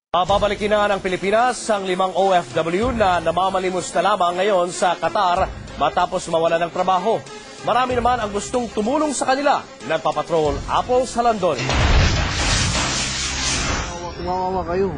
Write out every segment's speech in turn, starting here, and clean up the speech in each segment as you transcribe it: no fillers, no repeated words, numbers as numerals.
Babalikin na ng Pilipinas ang 5 OFW na namamalimos na lamang ngayon sa Qatar matapos mawala ng trabaho. Marami naman ang gustong tumulong sa kanila. Nagpapatrol Apple Salandon. Kawawa kayo.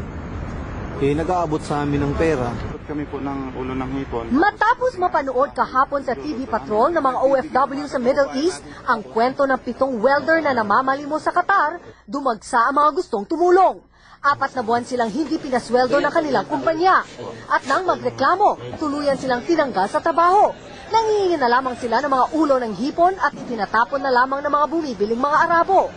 Nag-aabot sa amin ng pera. Kami po ng ulo ng hipon. Matapos mapanood kahapon sa TV Patrol ng mga OFW sa Middle East ang kwento ng 7 welder na namamalimos sa Qatar, dumagsa ang mga gustong tumulong. 4 na buwan silang hindi pinasweldo ng kanilang kumpanya. At nang magreklamo, tuluyan silang tinanggal sa trabaho. Nangihingi na lamang sila ng mga ulo ng hipon at itinatapon na lamang ng mga bumibiling mga Arabo.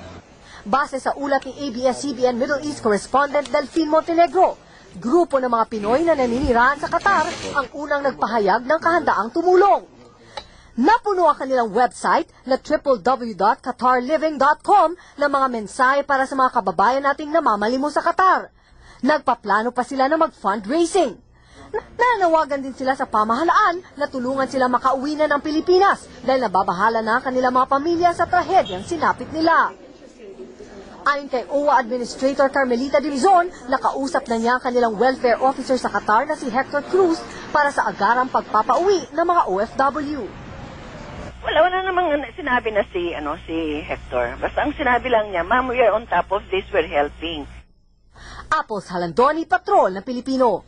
Base sa ulat ni ABS-CBN Middle East correspondent Delphine Montenegro, grupo ng mga Pinoy na naninirahan sa Qatar ang unang nagpahayag ng kahandaang tumulong. Napuno ang kanilang website na www.qatarliving.com ng mga mensahe para sa mga kababayan nating namamalimos sa Qatar. Nagpaplano pa sila na mag-fundraising. Nanawagan din sila sa pamahalaan na tulungan sila makauwi na ng Pilipinas dahil nababahala na ang kanilang mga pamilya sa trahedyang sinapit nila. Ayon kay OWA Administrator Carmelita Dizon, nakausap na niya ang kanilang welfare officer sa Qatar na si Hector Cruz para sa agarang pagpapauwi ng mga OFW. Wala namang sinabi na si Hector. Basta ang sinabi lang niya, "Ma'am, we are on top of this, we're helping." Apple Salandon, Patrol na Pilipino.